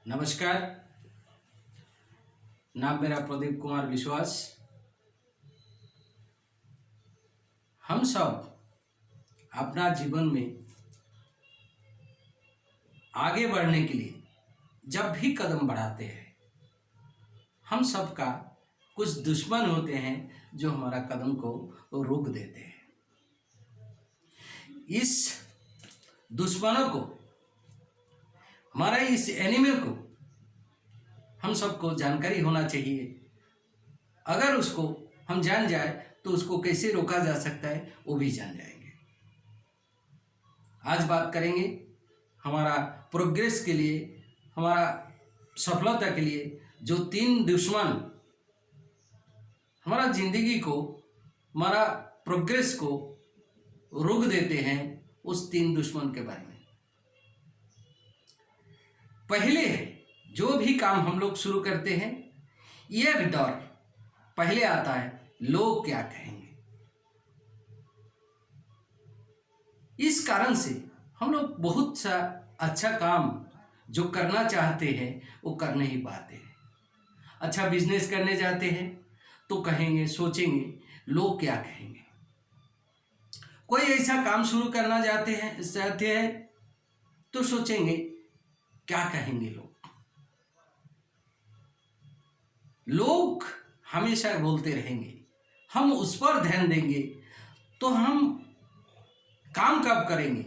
नमस्कार। नाम मेरा प्रदीप कुमार विश्वास। हम सब अपना जीवन में आगे बढ़ने के लिए जब भी कदम बढ़ाते हैं, हम सब का कुछ दुश्मन होते हैं जो हमारा कदम को रोक देते हैं। इस दुश्मनों को, हमारा इस एनिमी को हम सबको जानकारी होना चाहिए। अगर उसको हम जान जाए तो उसको कैसे रोका जा सकता है वो भी जान जाएंगे। आज बात करेंगे हमारा प्रोग्रेस के लिए, हमारा सफलता के लिए जो 3 दुश्मन हमारा जिंदगी को, हमारा प्रोग्रेस को रोक देते हैं, उस 3 दुश्मन के बारे में। पहले है, जो भी काम हम लोग शुरू करते हैं, एक डर पहले आता है, लोग क्या कहेंगे। इस कारण से हम लोग बहुत सा अच्छा काम जो करना चाहते हैं वो कर नहीं पाते हैं। अच्छा बिजनेस करने जाते हैं तो कहेंगे, सोचेंगे लोग क्या कहेंगे। कोई ऐसा काम शुरू करना चाहते हैं तो सोचेंगे क्या कहेंगे लोग। लोग हमेशा बोलते रहेंगे, हम उस पर ध्यान देंगे तो हम काम कब करेंगे,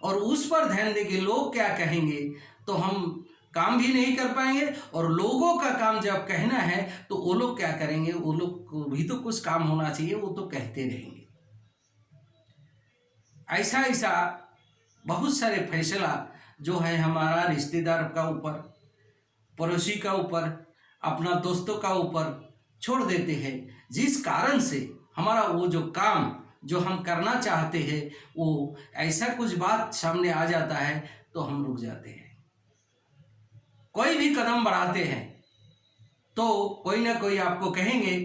और उस पर ध्यान देंगे लोग क्या कहेंगे तो हम काम भी नहीं कर पाएंगे। और लोगों का काम जब कहना है तो वो लोग क्या करेंगे, वो लोग को भी तो कुछ काम होना चाहिए, वो तो कहते रहेंगे। ऐसा बहुत सारे फैसला जो है हमारा रिश्तेदार का ऊपर, पड़ोसी का ऊपर, अपना दोस्तों का ऊपर छोड़ देते हैं, जिस कारण से हमारा वो जो काम जो हम करना चाहते हैं वो ऐसा कुछ बात सामने आ जाता है तो हम रुक जाते हैं। कोई भी कदम बढ़ाते हैं तो कोई ना कोई आपको कहेंगे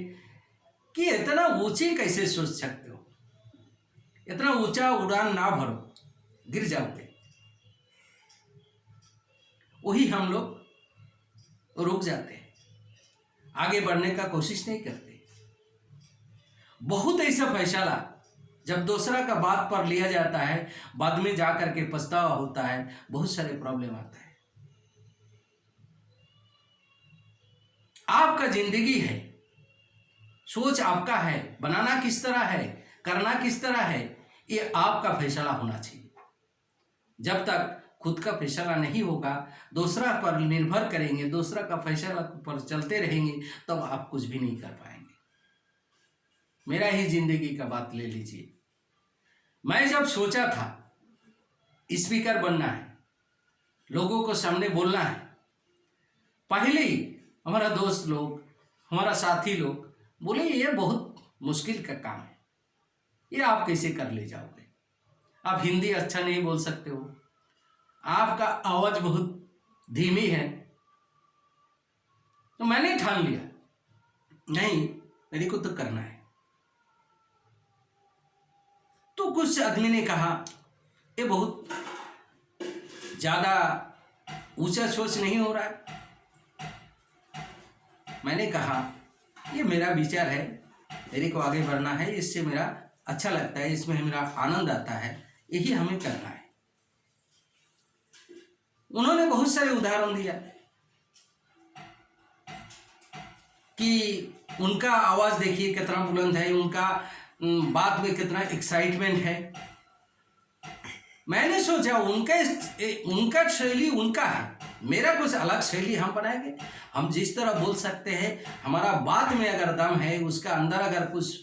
कि इतना ऊंची कैसे सोच सकते हो, इतना ऊंचा उड़ान ना भरो, गिर जाओगे। वही हम लोग रुक जाते हैं, आगे बढ़ने का कोशिश नहीं करते। बहुत ऐसा फैसला जब दूसरा का बात पर लिया जाता है, बाद में जा करके पछतावा होता है, बहुत सारे प्रॉब्लम आता है। आपका जिंदगी है, सोच आपका है, बनाना किस तरह है, करना किस तरह है, ये आपका फैसला होना चाहिए। जब तक खुद का फैसला नहीं होगा, दूसरा पर निर्भर करेंगे, दूसरा का फैसला पर चलते रहेंगे, तब आप कुछ भी नहीं कर पाएंगे। मेरा ही जिंदगी का बात ले लीजिए। मैं जब सोचा था स्पीकर बनना है, लोगों को सामने बोलना है, पहले ही हमारा दोस्त लोग, हमारा साथी लोग बोले ये बहुत मुश्किल का काम है, ये आप कैसे कर ले जाओगे, आप हिंदी अच्छा नहीं बोल सकते हो, आपका आवाज बहुत धीमी है। तो मैंने ठान लिया, नहीं मेरे को तो करना है। तो कुछ आदमी ने कहा ये बहुत ज्यादा ऊंचा सोच नहीं हो रहा है। मैंने कहा ये मेरा विचार है, मेरे को आगे बढ़ना है, इससे मेरा अच्छा लगता है, इसमें मेरा आनंद आता है, यही हमें करना है। उन्होंने बहुत सारे उदाहरण दिया कि उनका आवाज देखिए कितना बुलंद है, उनका बात में कितना एक्साइटमेंट है। मैंने सोचा उनका शैली उनका है, मेरा कुछ अलग शैली हम बनाएंगे। हम जिस तरह बोल सकते हैं, हमारा बात में अगर दम है, उसका अंदर अगर कुछ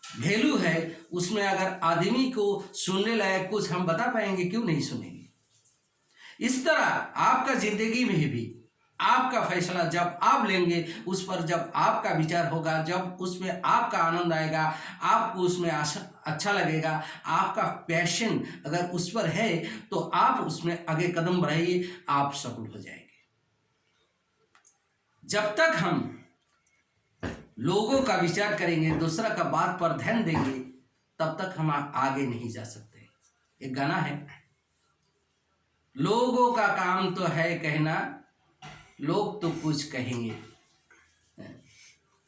वैल्यू है, उसमें अगर आदमी को सुनने लायक कुछ हम बता पाएंगे, क्यों नहीं सुनेंगे। इस तरह आपका जिंदगी में भी आपका फैसला जब आप लेंगे, उस पर जब आपका विचार होगा, जब उसमें आपका आनंद आएगा, आपको उसमें अच्छा लगेगा, आपका पैशन अगर उस पर है तो आप उसमें आगे कदम बढ़ाइए, आप सफल हो जाएंगे। जब तक हम लोगों का विचार करेंगे, दूसरा का बात पर ध्यान देंगे, तब तक हम आगे नहीं जा सकते। एक गाना है, लोगों का काम तो है कहना, लोग तो कुछ कहेंगे,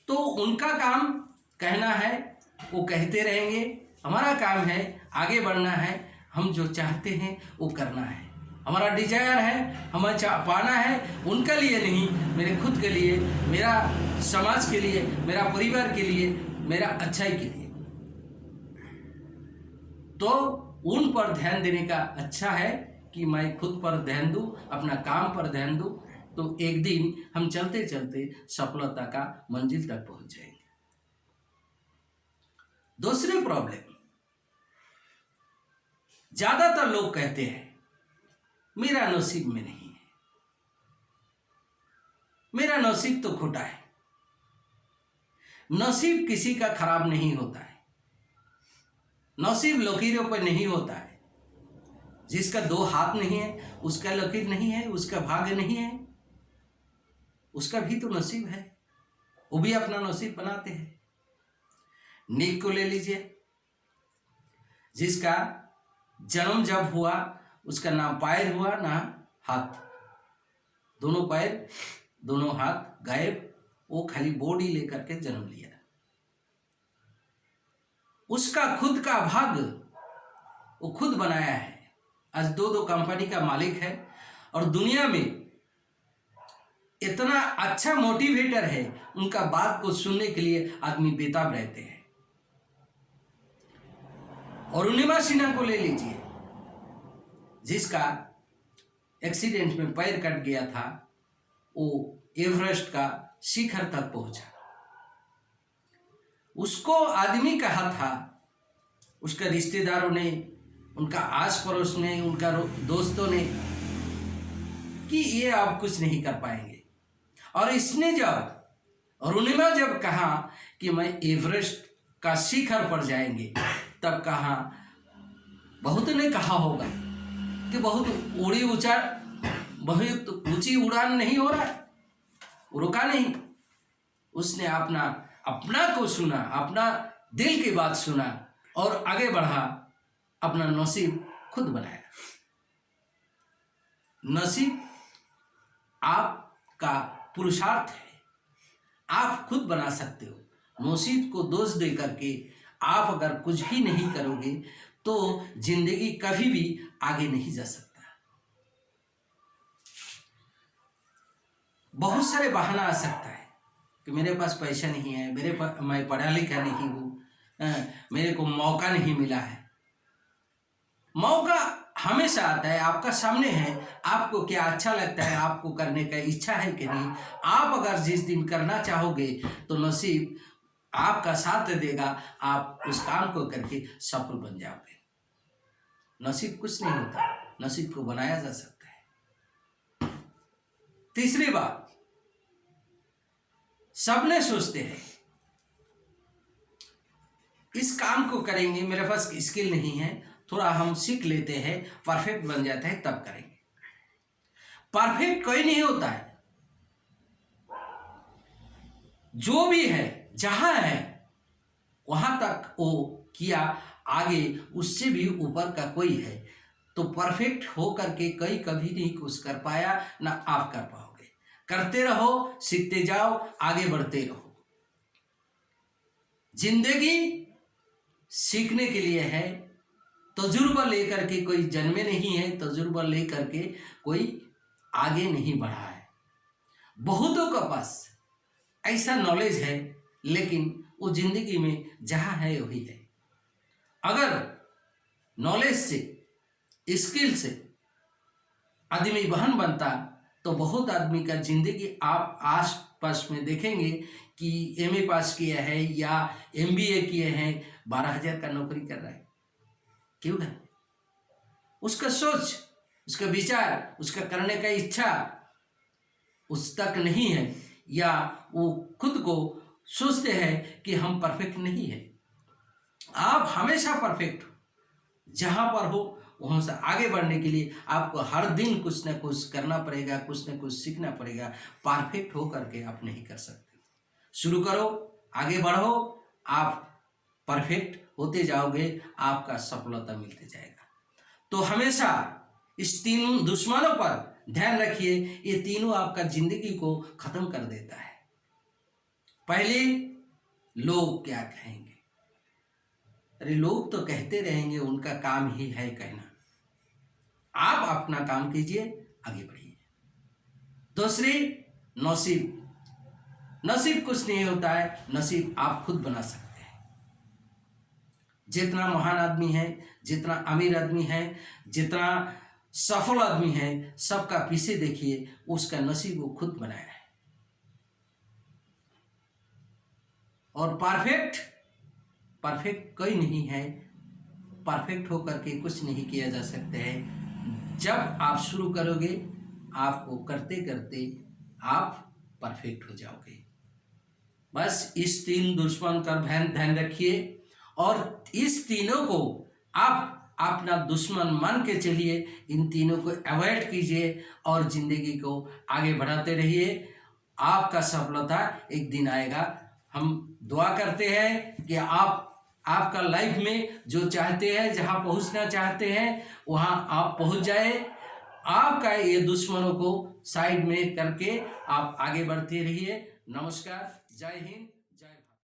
तो उनका काम कहना है, वो कहते रहेंगे। हमारा काम है आगे बढ़ना है, हम जो चाहते हैं वो करना है, हमारा डिजायर है, हमें पाना है, उनके लिए नहीं, मेरे खुद के लिए, मेरा समाज के लिए, मेरा परिवार के लिए, मेरा अच्छाई के लिए। तो उन पर ध्यान देने का अच्छा है कि मैं खुद पर ध्यान दूं, अपना काम पर ध्यान दूं, तो एक दिन हम चलते चलते सफलता का मंजिल तक पहुंच जाएंगे। दूसरी प्रॉब्लम, ज्यादातर लोग कहते हैं मेरा नसीब में नहीं है, मेरा नसीब तो खोटा है। नसीब किसी का खराब नहीं होता है, नसीब लकीरों पर नहीं होता है। जिसका 2 हाथ नहीं है उसका लकीर नहीं है, उसका भाग्य नहीं है, उसका भी तो नसीब है, वो भी अपना नसीब बनाते हैं। नीक को ले लीजिए, जिसका जन्म जब हुआ उसका ना पैर हुआ ना हाथ, दोनों पैर दोनों हाथ गायब, वो खाली बॉडी लेकर के जन्म लिया। उसका खुद का भाग्य वो खुद बनाया है। आज 2 कंपनी का मालिक है और दुनिया में इतना अच्छा मोटिवेटर है, उनका बात को सुनने के लिए आदमी बेताब रहते हैं। और अरुणिमा सिन्हा को ले लीजिए, जिसका एक्सीडेंट में पैर कट गया था, वो एवरेस्ट का शिखर तक पहुंचा। उसको आदमी कहा था, उसका रिश्तेदारों ने, उनका आस पड़ोस ने, उनका दोस्तों ने, कि ये आप कुछ नहीं कर पाएंगे। और इसने जब, अरुणिमा जब कहा कि मैं एवरेस्ट का शिखर पर जाएंगे, तब कहा, बहुत ने कहा होगा कि बहुत ऊंची उड़ान नहीं हो रहा है, रुका नहीं। उसने अपना को सुना, अपना दिल की बात सुना और आगे बढ़ा, अपना नसीब खुद बनाया। नसीब आपका पुरुषार्थ है, आप खुद बना सकते हो। नसीब को दोष दे करके आप अगर कुछ भी नहीं करोगे तो जिंदगी कभी भी आगे नहीं जा सकता। बहुत सारे बहाना आ सकता है कि मेरे पास पैसा नहीं है, मैं पढ़ा लिखा नहीं हूँ, मेरे को मौका नहीं मिला है। मौका हमेशा आता है, आपका सामने है, आपको क्या अच्छा लगता है, आपको करने का इच्छा है कि नहीं। आप अगर जिस दिन करना चाहोगे तो नसीब आपका साथ देगा, आप उस काम को करके सफल बन जाओगे। नसीब कुछ नहीं होता, नसीब को बनाया जा सकता है। तीसरी बात, सबने सोचते हैं इस काम को करेंगे, मेरे पास स्किल नहीं है, थोड़ा हम सीख लेते हैं, परफेक्ट बन जाता है तब करेंगे। परफेक्ट कोई नहीं होता है, जो भी है, जहां है वहां तक वो किया, आगे उससे भी ऊपर का कोई है। तो परफेक्ट हो करके कोई कभी नहीं कुछ कर पाया, ना आप कर पाओगे। करते रहो, सीखते जाओ, आगे बढ़ते रहो। जिंदगी सीखने के लिए है, तजुर्बा लेकर के कोई जन्मे नहीं है, तजुर्बा लेकर के कोई आगे नहीं बढ़ा है। बहुतों का पास ऐसा नॉलेज है, लेकिन वो जिंदगी में जहां है वही है। अगर नॉलेज से, स्किल से आदमी बहन बनता तो बहुत आदमी का जिंदगी आप आस पास में देखेंगे कि एमए पास किया है या एमबीए किए हैं, 12,000 का नौकरी कर रहा है। क्यों है? उसका सोच, उसका विचार, उसका करने का इच्छा उस तक नहीं है, या वो खुद को सोचते हैं कि हम परफेक्ट नहीं है। आप हमेशा परफेक्ट हो, जहां पर हो वहां से आगे बढ़ने के लिए आपको हर दिन कुछ ना कुछ करना पड़ेगा, कुछ ना कुछ सीखना पड़ेगा। परफेक्ट हो करके आप नहीं कर सकते। शुरू करो, आगे बढ़ो, आप परफेक्ट होते जाओगे, आपका सफलता मिलते जाएगा। तो हमेशा इस 3 दुश्मनों पर ध्यान रखिए, ये तीनों आपका जिंदगी को खत्म कर देता है। पहले, लोग क्या कहेंगे। अरे लोग तो कहते रहेंगे, उनका काम ही है कहना। आप अपना काम कीजिए, आगे बढ़िए। दूसरी, नसीब। नसीब कुछ नहीं होता है, नसीब आप खुद बना सकते हैं। जितना महान आदमी है, जितना अमीर आदमी है, जितना सफल आदमी है, सबका पीछे देखिए, उसका नसीब वो खुद बनाया है। और परफेक्ट कोई नहीं है। परफेक्ट होकर के कुछ नहीं किया जा सकता है। जब आप शुरू करोगे, आपको करते करते आप परफेक्ट हो जाओगे। बस इस 3 दुश्मन का ध्यान रखिए और इस तीनों को आप अपना दुश्मन मान के चलिए। इन तीनों को अवॉइड कीजिए और जिंदगी को आगे बढ़ाते रहिए। आपका सफलता एक दिन आएगा। हम दुआ करते हैं कि आपका लाइफ में जो चाहते हैं, जहां पहुंचना चाहते हैं, वहां आप पहुंच जाए। आपका ये दुश्मनों को साइड में करके आप आगे बढ़ते रहिए। नमस्कार, जय हिंद।